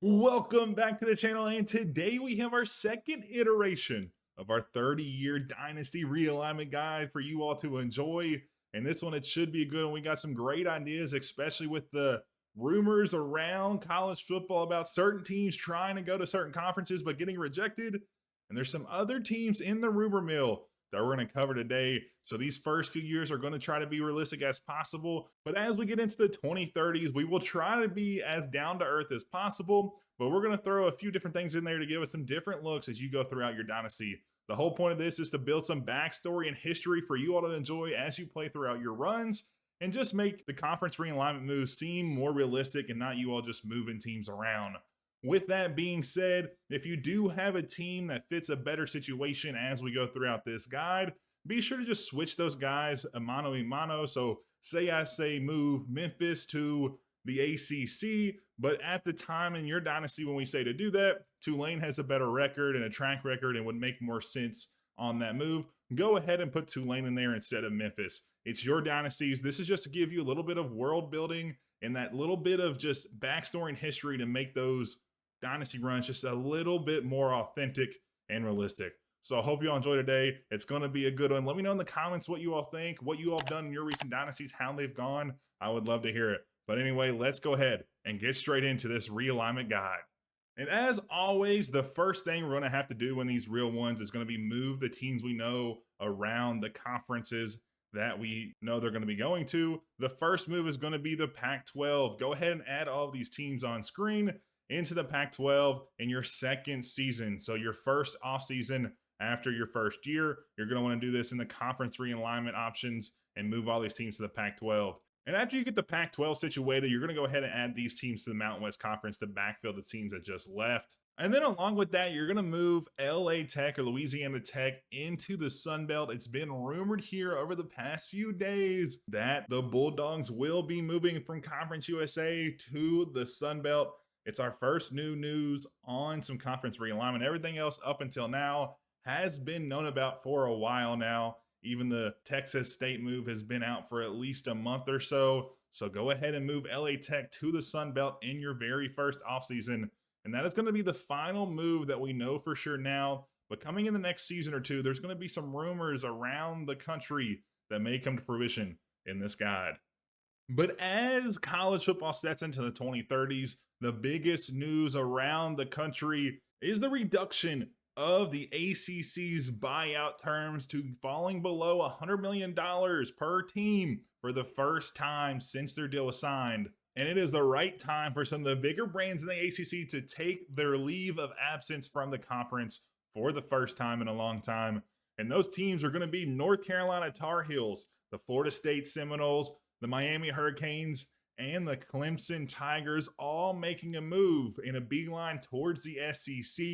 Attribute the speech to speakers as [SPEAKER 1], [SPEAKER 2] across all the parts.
[SPEAKER 1] Welcome back to the channel, and today we have our second iteration of our 30-year Dynasty Realignment Guide for you all to enjoy. And this one, it should be a good one. We got some great ideas, especially with the rumors around college football about certain teams trying to go to certain conferences but getting rejected. And there's some other teams in the rumor mill that we're going to cover today. So these first few years are going to try to be realistic as possible. But as we get into the 2030s, we will try to be as down to earth as possible. But we're going to throw a few different things in there to give us some different looks as you go throughout your dynasty. The whole point of this is to build some backstory and history for you all to enjoy as you play throughout your runs and just make the conference realignment moves seem more realistic and not you all just moving teams around. With that being said, if you do have a team that fits a better situation as we go throughout this guide, be sure to just switch those guys a mano. So say I say move Memphis to the ACC, but at the time in your dynasty when we say to do that, Tulane has a better record and a track record and would make more sense on that move. Go ahead and put Tulane in there instead of Memphis. It's your dynasties. This is just to give you a little bit of world building and that little bit of just backstory and history to make those dynasty runs just a little bit more authentic and realistic. So I hope you all enjoy today. It's going to be a good one. Let me know in the comments what you all think, what you all have done in your recent dynasties, how they've gone. I would love to hear it. But anyway, let's go ahead and get straight into this realignment guide. And as always, the first thing we're going to have to do in these real ones is going to be move the teams we know around the conferences that we know they're going to be going to. The first move is going to be the Pac-12. Go ahead and add all of these teams on screen into the Pac-12 in your second season. So your first offseason after your first year, you're going to want to do this in the conference realignment options and move all these teams to the Pac-12. And after you get the Pac-12 situated, you're going to go ahead and add these teams to the Mountain West Conference to backfill the teams that just left. And then along with that, you're going to move LA Tech or Louisiana Tech into the Sun Belt. It's been rumored here over the past few days that the Bulldogs will be moving from Conference USA to the Sun Belt. It's our first new news on some conference realignment. Everything else up until now has been known about for a while now. Even the Texas State move has been out for at least a month or so. So go ahead and move LA Tech to the Sun Belt in your very first offseason. And that is going to be the final move that we know for sure now. But coming in the next season or two, there's going to be some rumors around the country that may come to fruition in this guide. But as college football steps into the 2030s, the biggest news around the country is the reduction of the ACC's buyout terms to falling below $100 million per team for the first time since their deal was signed. And it is the right time for some of the bigger brands in the ACC to take their leave of absence from the conference for the first time in a long time. And those teams are going to be North Carolina Tar Heels, the Florida State Seminoles, the Miami Hurricanes, and the Clemson Tigers, all making a move in a beeline towards the SEC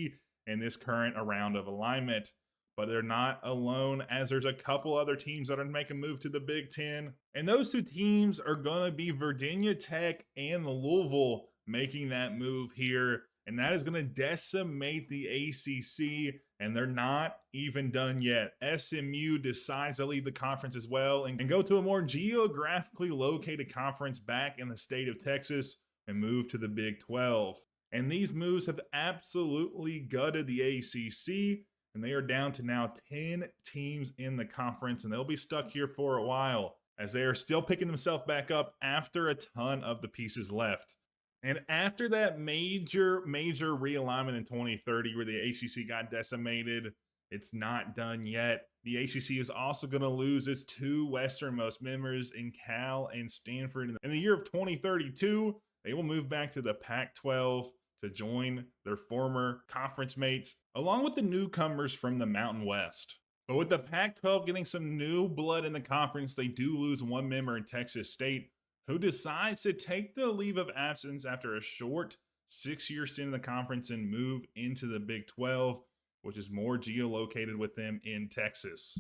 [SPEAKER 1] in this current round of alignment. But they're not alone, as there's a couple other teams that are going to make a move to the Big Ten. And those two teams are going to be Virginia Tech and Louisville making that move here. And that is going to decimate the ACC, and they're not even done yet. SMU decides to leave the conference as well and go to a more geographically located conference back in the state of Texas and move to the Big 12. And these moves have absolutely gutted the ACC, and they are down to now 10 teams in the conference, and they'll be stuck here for a while as they are still picking themselves back up after a ton of the pieces left. And after that major realignment in 2030 where the ACC got decimated, it's not done yet. The ACC is also going to lose its two westernmost members in Cal and Stanford. In the year of 2032, they will move back to the Pac-12 to join their former conference mates, along with the newcomers from the Mountain West. But with the Pac-12 getting some new blood in the conference, they do lose one member in Texas State, who decides to take the leave of absence after a short 6-year stint in the conference and move into the Big 12, which is more geolocated with them in Texas.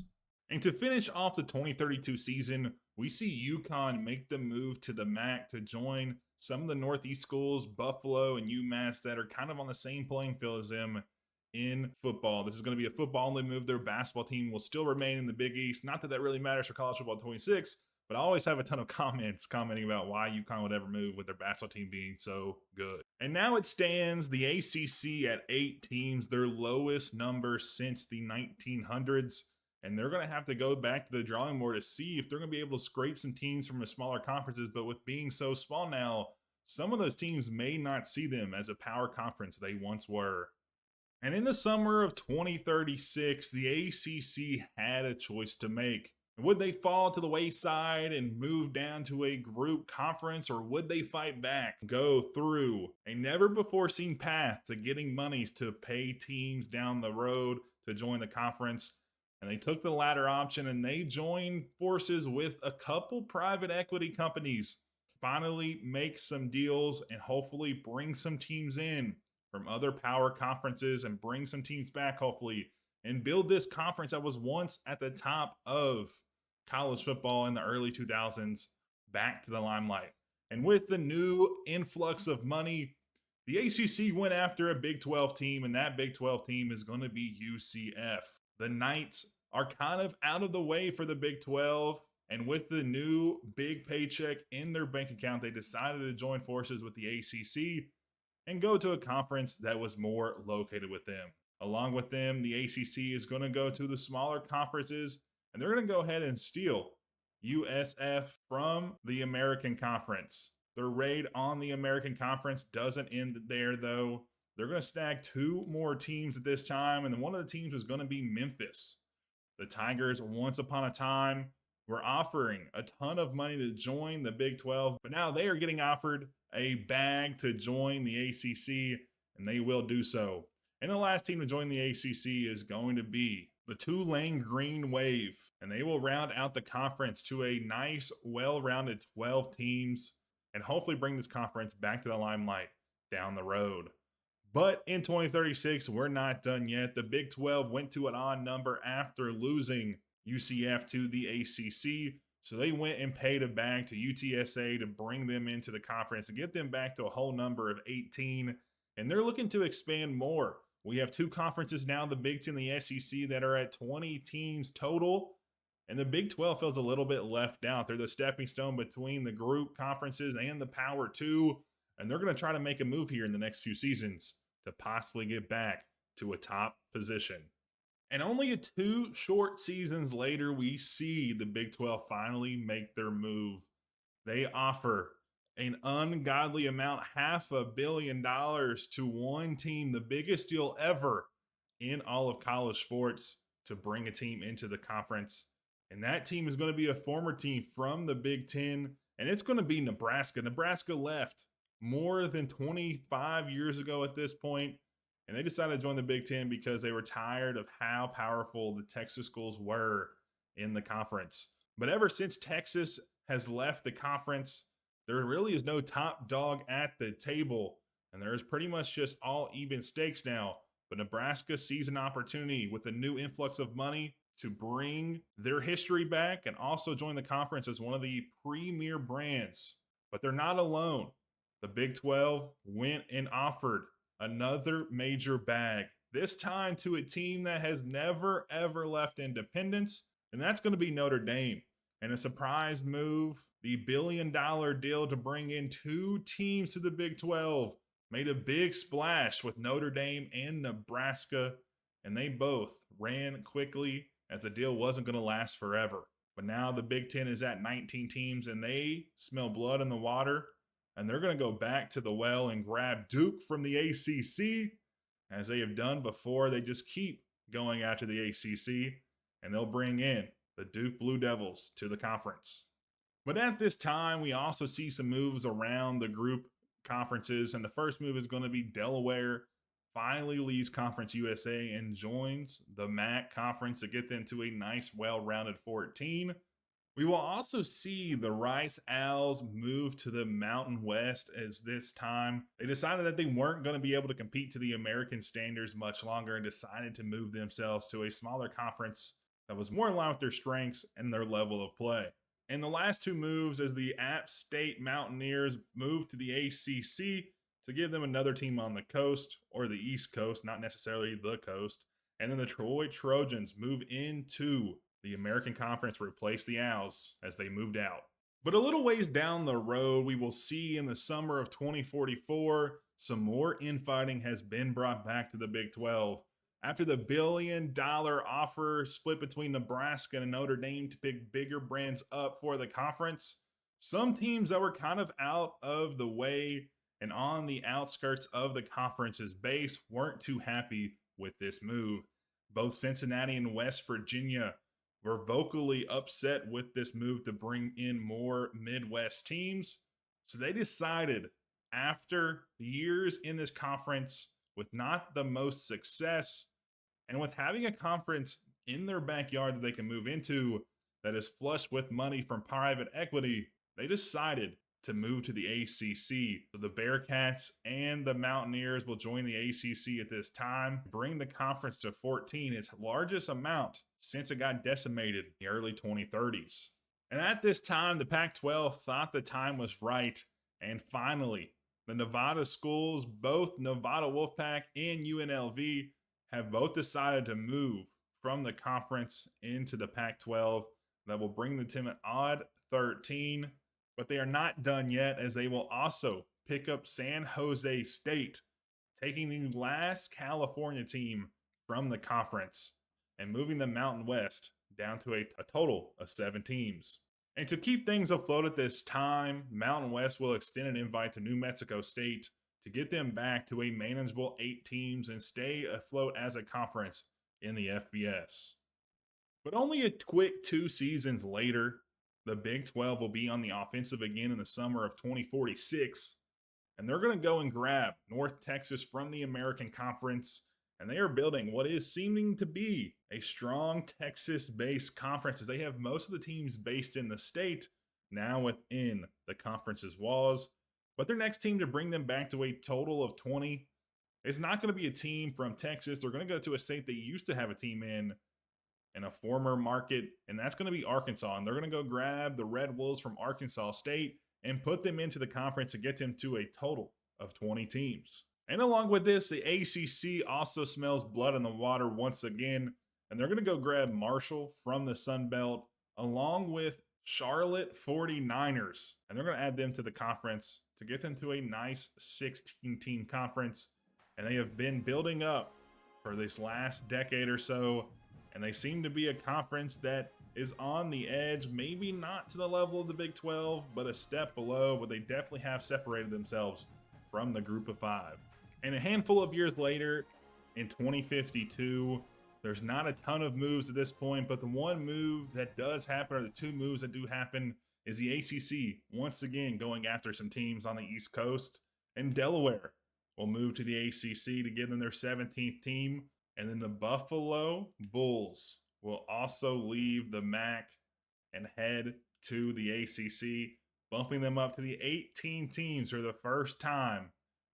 [SPEAKER 1] And to finish off the 2032 season, we see UConn make the move to the MAC to join some of the Northeast schools, Buffalo and UMass, that are kind of on the same playing field as them in football. This is going to be a football-only move. Their basketball team will still remain in the Big East. Not that that really matters for college football 26, but I always have a ton of comments commenting about why UConn would ever move with their basketball team being so good. And now it stands the ACC at 8 teams, their lowest number since the 1900s. And they're going to have to go back to the drawing board to see if they're going to be able to scrape some teams from the smaller conferences. But with being so small now, some of those teams may not see them as a power conference they once were. And in the summer of 2036, the ACC had a choice to make. Would they fall to the wayside and move down to a group conference, or would they fight back, go through a never before seen path to getting monies to pay teams down the road to join the conference? And they took the latter option and they joined forces with a couple private equity companies, finally make some deals and hopefully bring some teams in from other power conferences and bring some teams back, hopefully, and build this conference that was once at the top of college football in the early 2000s back to the limelight. And with the new influx of money, the ACC went after a Big 12 team, and that Big 12 team is going to be UCF. The Knights are kind of out of the way for the Big 12, and with the new big paycheck in their bank account, they decided to join forces with the ACC and go to a conference that was more located with them. Along with them, the ACC is going to go to the smaller conferences, and they're going to go ahead and steal USF from the American Conference. Their raid on the American Conference doesn't end there, though. They're going to snag 2 more teams at this time, and one of the teams is going to be Memphis. The Tigers, once upon a time, were offering a ton of money to join the Big 12, but now they are getting offered a bag to join the ACC, and they will do so. And the last team to join the ACC is going to be the Tulane Green Wave, and they will round out the conference to a nice, well-rounded 12 teams and hopefully bring this conference back to the limelight down the road. But in 2036, we're not done yet. The Big 12 went to an odd number after losing UCF to the ACC. So they went and paid a bag to UTSA to bring them into the conference and get them back to a whole number of 18. And they're looking to expand more. We have 2 conferences now, the Big 10 and the SEC, that are at 20 teams total. And the Big 12 feels a little bit left out. They're the stepping stone between the group conferences and the Power 2. And they're going to try to make a move here in the next few seasons to possibly get back to a top position. And only 2 short seasons later, we see the Big 12 finally make their move. They offer an ungodly amount, $500 million to one team, the biggest deal ever in all of college sports, to bring a team into the conference. And that team is going to be a former team from the Big 10, and it's going to be Nebraska. Nebraska left more than 25 years ago at this point, and they decided to join the Big 10 because they were tired of how powerful the Texas schools were in the conference. But ever since Texas has left the conference, there really is no top dog at the table, and there's pretty much just all even stakes now. But Nebraska sees an opportunity with a new influx of money to bring their history back and also join the conference as one of the premier brands. But they're not alone. The Big 12 went and offered another major bag, this time to a team that has never, ever left Independence, and that's going to be Notre Dame. And a surprise move, the billion-dollar deal to bring in 2 teams to the Big 12 made a big splash with Notre Dame and Nebraska, and they both ran quickly as the deal wasn't going to last forever. But now the Big 10 is at 19 teams, and they smell blood in the water, and they're going to go back to the well and grab Duke from the ACC, as they have done before. They just keep going after the ACC, and they'll bring in the Duke Blue Devils to the conference. But at this time, we also see some moves around the group conferences, and the first move is going to be Delaware finally leaves Conference USA and joins the MAC conference to get them to a nice, well-rounded 14. We will also see the Rice Owls move to the Mountain West, as this time they decided that they weren't going to be able to compete to the American standards much longer and decided to move themselves to a smaller conference that was more in line with their strengths and their level of play. And the last 2 moves as the App State Mountaineers move to the ACC to give them another team on the coast, or the East Coast, not necessarily the coast. And then the Troy Trojans move into The American Conference replaced the Owls as they moved out. But a little ways down the road, we will see in the summer of 2044, some more infighting has been brought back to the Big 12. After the $1 billion offer split between Nebraska and Notre Dame to pick bigger brands up for the conference, some teams that were kind of out of the way and on the outskirts of the conference's base weren't too happy with this move. Both Cincinnati and West Virginia were vocally upset with this move to bring in more Midwest teams. So they decided, after years in this conference with not the most success and with having a conference in their backyard that they can move into that is flush with money from private equity, they decided to move to the ACC. So the Bearcats and the Mountaineers will join the ACC at this time, bring the conference to 14, its largest amount since it got decimated in the early 2030s. And at this time, the Pac-12 thought the time was right, and finally, the Nevada schools, both Nevada Wolfpack and UNLV, have both decided to move from the conference into the Pac-12. That will bring the team at odd 13. But they are not done yet, as they will also pick up San Jose State, taking the last California team from the conference and moving the Mountain West down to a total of 7 teams. And to keep things afloat at this time, Mountain West will extend an invite to New Mexico State to get them back to a manageable 8 teams and stay afloat as a conference in the FBS. But only a quick 2 seasons later, the Big 12 will be on the offensive again in the summer of 2046, and they're going to go and grab North Texas from the American Conference, and they are building what is seeming to be a strong Texas-based conference, as they have most of the teams based in the state now within the conference's walls. But their next team to bring them back to a total of 20 is not going to be a team from Texas. They're going to go to a state they used to have a team in a former market, and that's going to be Arkansas. And they're going to go grab the Red Wolves from Arkansas State and put them into the conference to get them to a total of 20 teams. And along with this, the ACC also smells blood in the water once again, and they're going to go grab Marshall from the Sun Belt along with Charlotte 49ers, and they're going to add them to the conference to get them to a nice 16-team conference. And they have been building up for this last decade or so, and they seem to be a conference that is on the edge, maybe not to the level of the Big 12, but a step below, but they definitely have separated themselves from the group of 5. And a handful of years later, in 2052, there's not a ton of moves at this point, but the one move that does happen, or the 2 moves that do happen, is the ACC once again going after some teams on the East Coast, and Delaware will move to the ACC to give them their 17th team. And then the Buffalo Bulls will also leave the MAC and head to the ACC, bumping them up to the 18 teams for the first time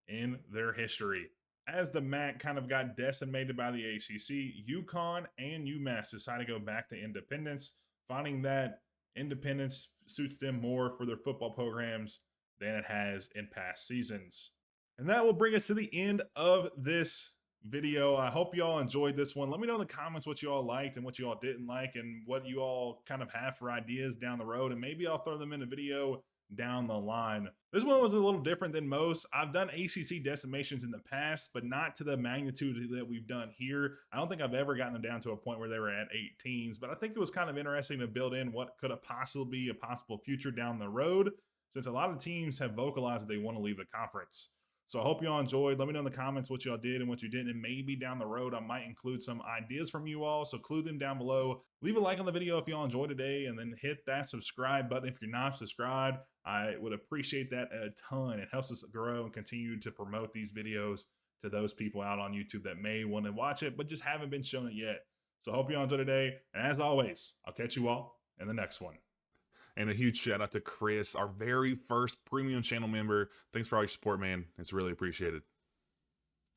[SPEAKER 1] in their history. As the MAC kind of got decimated by the ACC, UConn and UMass decided to go back to independence, finding that independence suits them more for their football programs than it has in past seasons. And that will bring us to the end of this video. I hope you all enjoyed this one. Let me know in the comments what you all liked and what you all didn't like, and what you all kind of have for ideas down the road, and maybe I'll throw them in a video down the line. This one was a little different than most. I've done ACC decimations in the past, but not to the magnitude that we've done here. I don't think I've ever gotten them down to a point where they were at 8 teams, but I think it was kind of interesting to build in what could have possibly be a possible future down the road, since a lot of teams have vocalized that they want to leave the conference. So I hope you all enjoyed. Let me know in the comments what y'all did and what you didn't, and maybe down the road I might include some ideas from you all, so clue them down below. Leave a like on the video if you all enjoyed today, and then hit that subscribe button if you're not subscribed. I would appreciate that a ton. It helps us grow and continue to promote these videos to those people out on YouTube that may want to watch it but just haven't been shown it yet. So I hope you all enjoyed today, and as always, I'll catch you all in the next one. And a huge shout out to Chris, our very first premium channel member. Thanks for all your support, man. It's really appreciated.